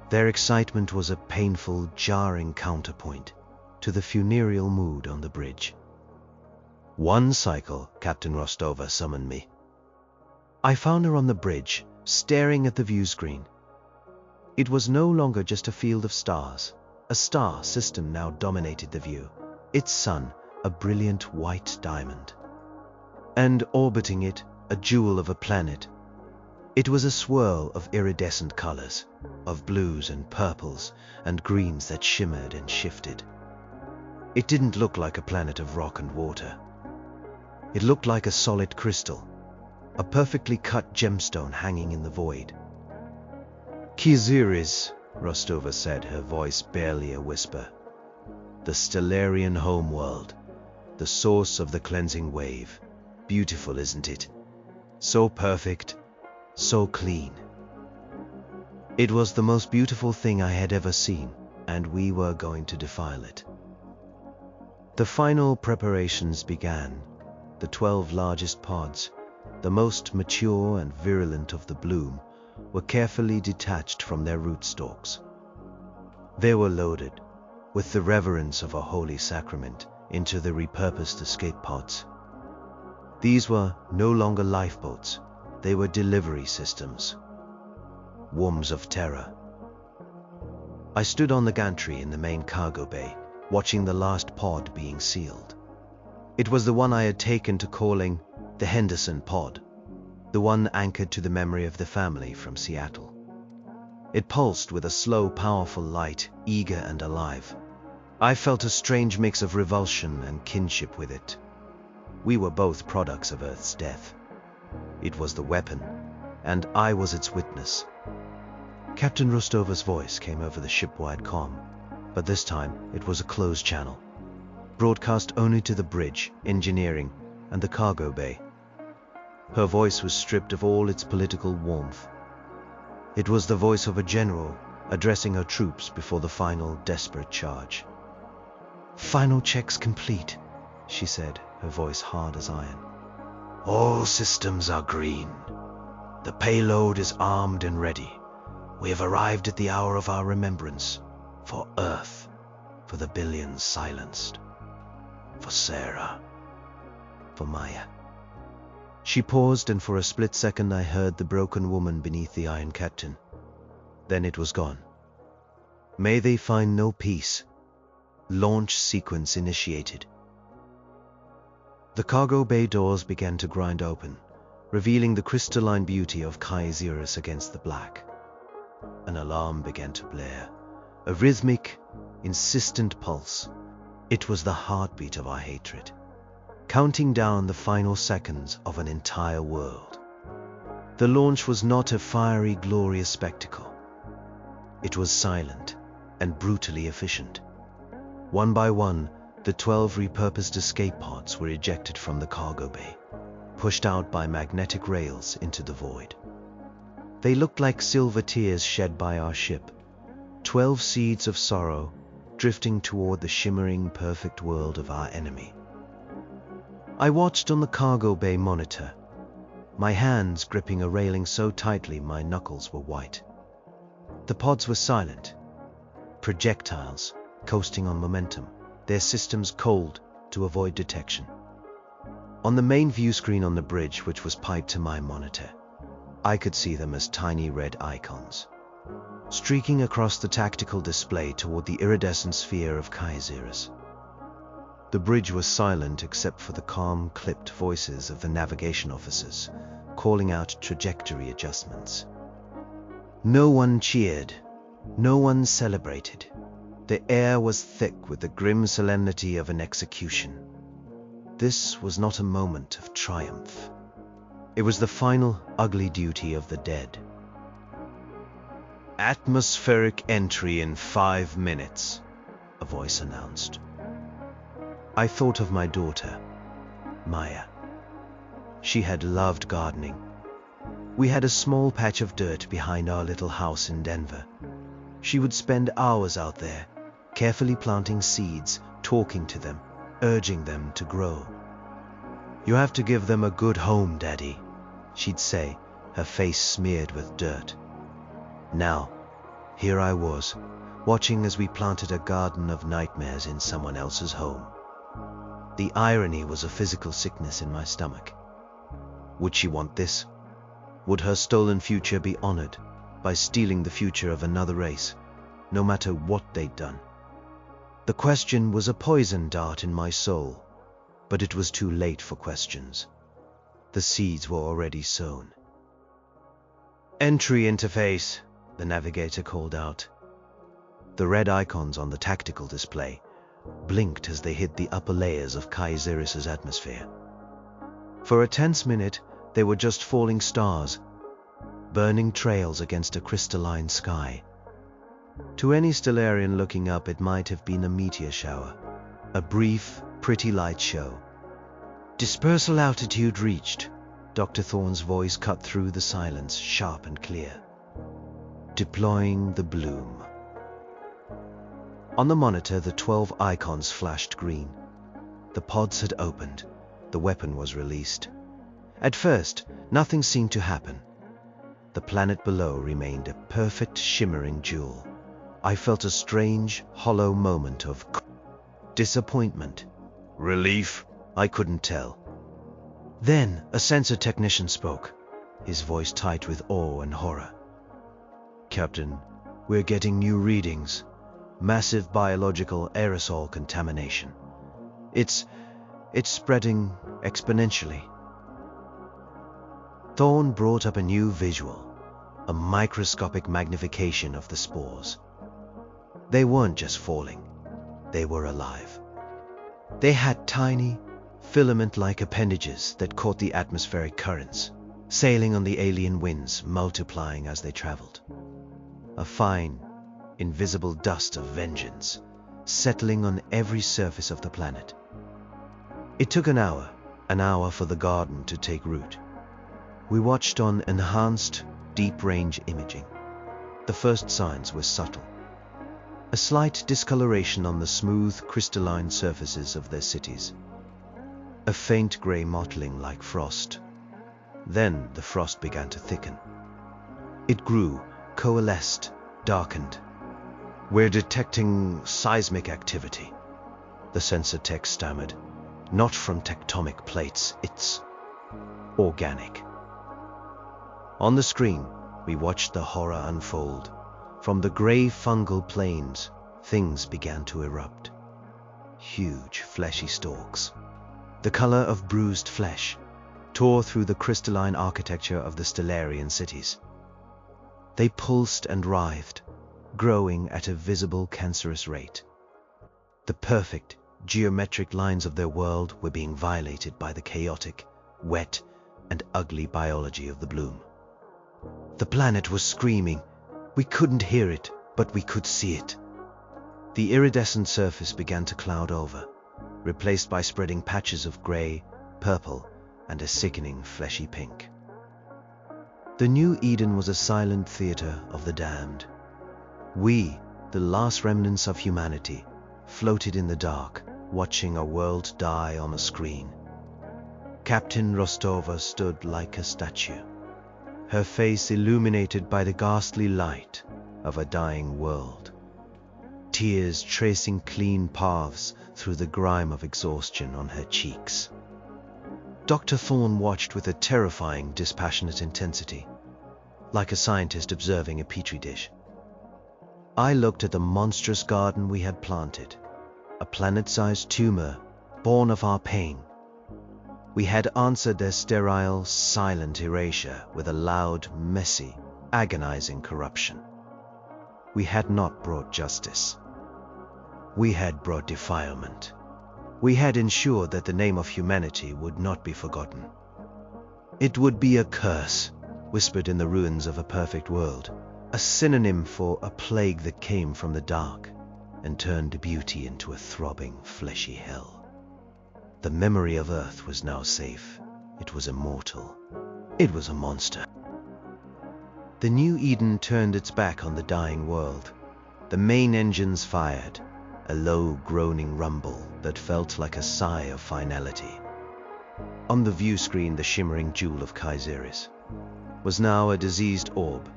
Their excitement was a painful, jarring counterpoint to the funereal mood on the bridge. One cycle, Captain Rostova summoned me. I found her on the bridge, staring at the view screen. It was no longer just a field of stars. A star system now dominated the view, its sun a brilliant white diamond. and orbiting it, a jewel of a planet. It was a swirl of iridescent colors, of blues and purples and greens that shimmered and shifted. It didn't look like a planet of rock and water. It looked like a solid crystal, a perfectly cut gemstone hanging in the void. Kyziris, Rostova said, her voice barely a whisper. The Stellarian homeworld, the source of the cleansing wave. Beautiful, isn't it? So perfect, so clean. It was the most beautiful thing I had ever seen, and we were going to defile it. The final preparations began. The 12 largest pods, the most mature and virulent of the bloom, were carefully detached from their rootstocks. They were loaded, with the reverence of a holy sacrament, into the repurposed escape pods. These were no longer lifeboats, they were delivery systems. Worms of terror. I stood on the gantry in the main cargo bay, watching the last pod being sealed. It was the one I had taken to calling the Henderson pod, the one anchored to the memory of the family from Seattle. It pulsed with a slow, powerful light, eager and alive. I felt a strange mix of revulsion and kinship with it. We were both products of Earth's death. It was the weapon, and I was its witness. Captain Rostova's voice came over the ship-wide comm, but this time it was a closed channel, broadcast only to the bridge, engineering, and the cargo bay. Her voice was stripped of all its political warmth. It was the voice of a general addressing her troops before the final desperate charge. "Final checks complete," she said, her voice hard as iron. "All systems are green. The payload is armed and ready. We have arrived at the hour of our remembrance. For Earth, for the billions silenced. For Sarah. For Maya." She paused, and for a split second I heard the broken woman beneath the Iron Captain. Then it was gone. May they find no peace. Launch sequence initiated. The cargo bay doors began to grind open, revealing the crystalline beauty of Kyziris against the black. An alarm began to blare, a rhythmic, insistent pulse. It was the heartbeat of our hatred, counting down the final seconds of an entire world. The launch was not a fiery, glorious spectacle. It was silent and brutally efficient. One by one, the 12 repurposed escape pods were ejected from the cargo bay, pushed out by magnetic rails into the void. They looked like silver tears shed by our ship, 12 seeds of sorrow drifting toward the shimmering, perfect world of our enemy. I watched on the cargo bay monitor, my hands gripping a railing so tightly my knuckles were white. The pods were silent, projectiles coasting on momentum, their systems cold to avoid detection. On the main view screen on the bridge, which was piped to my monitor, I could see them as tiny red icons, streaking across the tactical display toward the iridescent sphere of Kyziris. The bridge was silent except for the calm, clipped voices of the navigation officers, calling out trajectory adjustments. No one cheered, no one celebrated. The air was thick with the grim solemnity of an execution. This was not a moment of triumph. It was the final, ugly duty of the dead. "Atmospheric entry in 5 minutes, a voice announced. I thought of my daughter, Maya. She had loved gardening. We had a small patch of dirt behind our little house in Denver. She would spend hours out there, carefully planting seeds, talking to them, urging them to grow. "You have to give them a good home, Daddy," she'd say, her face smeared with dirt. Now, here I was, watching as we planted a garden of nightmares in someone else's home. The irony was a physical sickness in my stomach. Would she want this? Would her stolen future be honored by stealing the future of another race, no matter what they'd done? The question was a poison dart in my soul, but it was too late for questions. The seeds were already sown. "Entry interface," the navigator called out. The red icons on the tactical display blinked as they hit the upper layers of Kaisiris's atmosphere. For a tense minute, they were just falling stars, burning trails against a crystalline sky. To any Stellarian looking up, it might have been a meteor shower, a brief, pretty light show. "Dispersal altitude reached," Dr. Thorne's voice cut through the silence, sharp and clear. "Deploying the bloom." On the monitor, the 12 icons flashed green. The pods had opened. The weapon was released. At first, nothing seemed to happen. The planet below remained a perfect shimmering jewel. I felt a strange, hollow moment of disappointment. Relief? I couldn't tell. Then a sensor technician spoke, his voice tight with awe and horror. "Captain, we're getting new readings. Massive biological aerosol contamination. It's spreading exponentially." Thorne brought up a new visual, a microscopic magnification of the spores. They weren't just falling, they were alive. They had tiny, filament-like appendages that caught the atmospheric currents, sailing on the alien winds, multiplying as they traveled. A fine, invisible dust of vengeance, settling on every surface of the planet. It took an hour for the garden to take root. We watched on enhanced, deep-range imaging. The first signs were subtle. A slight discoloration on the smooth, crystalline surfaces of their cities. A faint gray mottling like frost. Then the frost began to thicken. It grew, coalesced, darkened. "We're detecting seismic activity," the sensor tech stammered. "Not from tectonic plates, it's organic." On the screen, we watched the horror unfold. From the gray fungal plains, things began to erupt. Huge, fleshy stalks, the color of bruised flesh, tore through the crystalline architecture of the Stellarian cities. They pulsed and writhed, growing at a visible cancerous rate. The perfect, geometric lines of their world were being violated by the chaotic, wet, and ugly biology of the bloom. The planet was screaming. We couldn't hear it, but we could see it. The iridescent surface began to cloud over, replaced by spreading patches of gray, purple, and a sickening fleshy pink. The new Eden was a silent theater of the damned. We, the last remnants of humanity, floated in the dark, watching a world die on a screen. Captain Rostova stood like a statue, her face illuminated by the ghastly light of a dying world. Tears tracing clean paths through the grime of exhaustion on her cheeks. Dr. Thorne watched with a terrifying, dispassionate intensity, like a scientist observing a petri dish. I looked at the monstrous garden we had planted, a planet-sized tumor born of our pain. We had answered their sterile, silent erasure with a loud, messy, agonizing corruption. We had not brought justice. We had brought defilement. We had ensured that the name of humanity would not be forgotten. It would be a curse, whispered in the ruins of a perfect world, a synonym for a plague that came from the dark and turned beauty into a throbbing, fleshy hell. The memory of Earth was now safe. It was immortal. It was a monster. The new Eden turned its back on the dying world. The main engines fired, a low, groaning rumble that felt like a sigh of finality. On the view screen, the shimmering jewel of Kaisiris was now a diseased orb,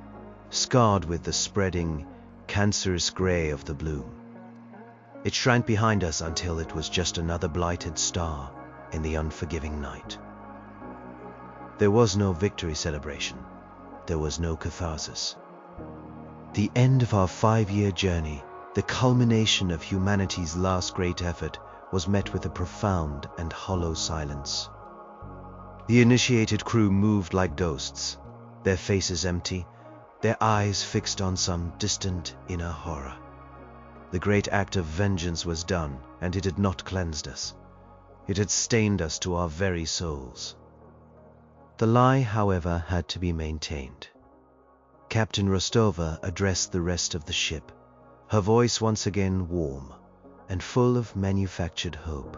scarred with the spreading, cancerous gray of the bloom. It shrank behind us until it was just another blighted star in the unforgiving night. There was no victory celebration. There was no catharsis. The end of our 5-year journey, the culmination of humanity's last great effort, was met with a profound and hollow silence. The initiated crew moved like ghosts, their faces empty, their eyes fixed on some distant inner horror. The great act of vengeance was done, and it had not cleansed us. It had stained us to our very souls. The lie, however, had to be maintained. Captain Rostova addressed the rest of the ship, her voice once again warm and full of manufactured hope.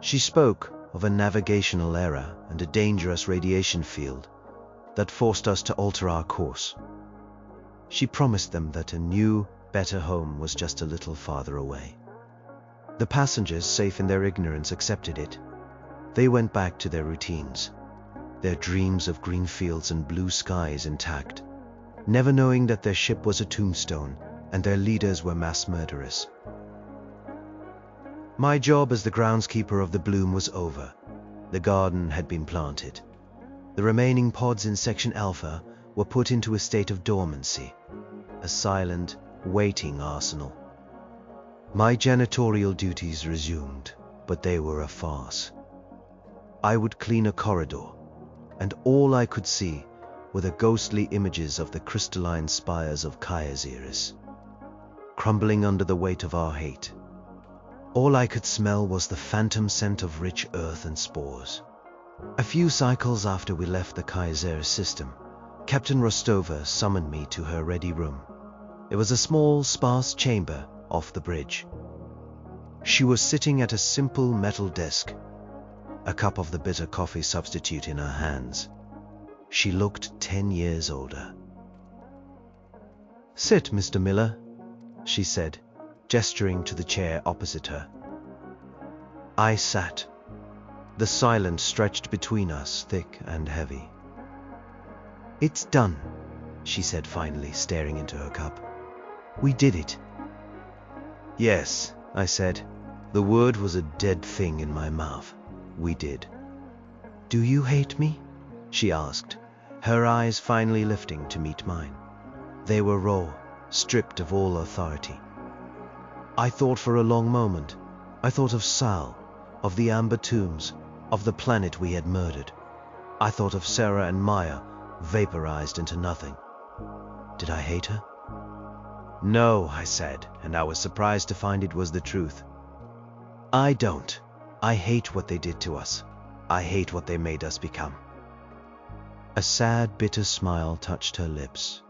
She spoke of a navigational error and a dangerous radiation field that forced us to alter our course. She promised them that a new, better home was just a little farther away. The passengers, safe in their ignorance, accepted it. They went back to their routines, their dreams of green fields and blue skies intact, never knowing that their ship was a tombstone and their leaders were mass murderers. My job as the groundskeeper of the Bloom was over. The garden had been planted. The remaining pods in Section Alpha were put into a state of dormancy, a silent, waiting arsenal. My janitorial duties resumed, but they were a farce. I would clean a corridor, and all I could see were the ghostly images of the crystalline spires of Kairos, crumbling under the weight of our hate. All I could smell was the phantom scent of rich earth and spores. A few cycles after we left the Kairos system, Captain Rostova summoned me to her ready room. It was a small, sparse chamber off the bridge. She was sitting at a simple metal desk, a cup of the bitter coffee substitute in her hands. She looked 10 years older. "Sit, Mr. Miller," she said, gesturing to the chair opposite her. I sat. The silence stretched between us, thick and heavy. "It's done," she said finally, staring into her cup. "We did it." "Yes," I said. The word was a dead thing in my mouth. We did. "Do you hate me?" she asked, her eyes finally lifting to meet mine. They were raw, stripped of all authority. I thought for a long moment. I thought of Sal, of the Amber Tombs, of the planet we had murdered. I thought of Sarah and Maya, vaporized into nothing. Did I hate her? "No," I said, and I was surprised to find it was the truth. "I don't. I hate what they did to us. I hate what they made us become." A sad, bitter smile touched her lips.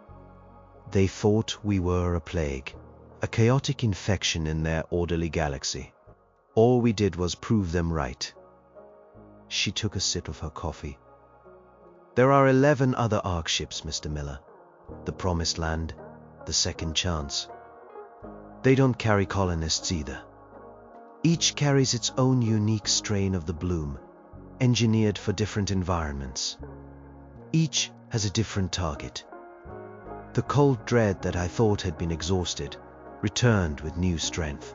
They thought we were a plague, a chaotic infection in their orderly galaxy. All we did was prove them right. She took a sip of her coffee. "There are 11 other ARC ships, Mr. Miller. The Promised Land, the Second Chance. They don't carry colonists either. Each carries its own unique strain of the Bloom, engineered for different environments. Each has a different target. The cold dread that I thought had been exhausted returned with new strength.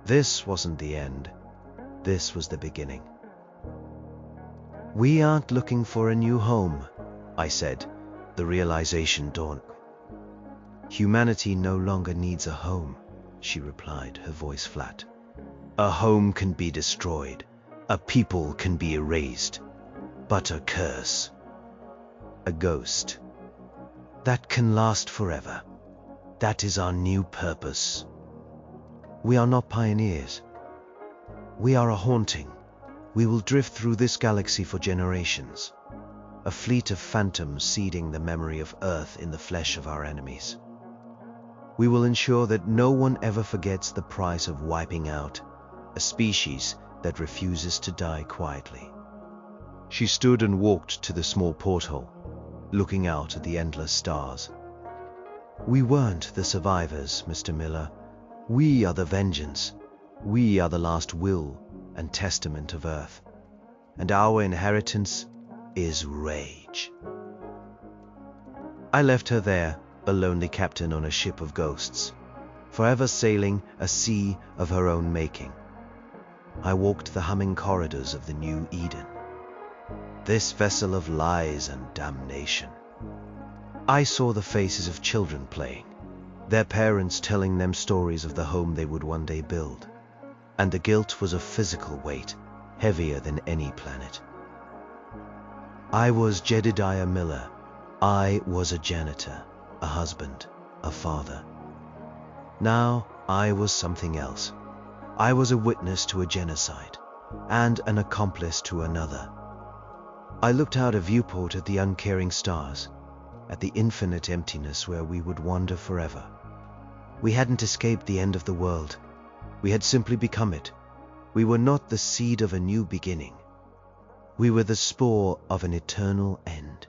This wasn't the end. This was the beginning. "We aren't looking for a new home," I said, the realization dawned. "Humanity no longer needs a home," she replied, her voice flat. "A home can be destroyed. A people can be erased. But a curse, a ghost, that can last forever. That is our new purpose. We are not pioneers. We are a haunting. We will drift through this galaxy for generations. A fleet of phantoms seeding the memory of Earth in the flesh of our enemies. We will ensure that no one ever forgets the price of wiping out a species that refuses to die quietly." She stood and walked to the small porthole, looking out at the endless stars. "We weren't the survivors, Mr. Miller. We are the vengeance. We are the last will and testament of Earth. And our inheritance is rage." I left her there, a lonely captain on a ship of ghosts, forever sailing a sea of her own making. I walked the humming corridors of the new Eden, this vessel of lies and damnation. I saw the faces of children playing, their parents telling them stories of the home they would one day build, and the guilt was a physical weight, heavier than any planet. I was Jedediah Miller. I was a janitor, a husband, a father. Now I was something else. I was a witness to a genocide and an accomplice to another. I looked out a viewport at the uncaring stars, at the infinite emptiness where we would wander forever. We hadn't escaped the end of the world. We had simply become it. We were not the seed of a new beginning. We were the spore of an eternal end.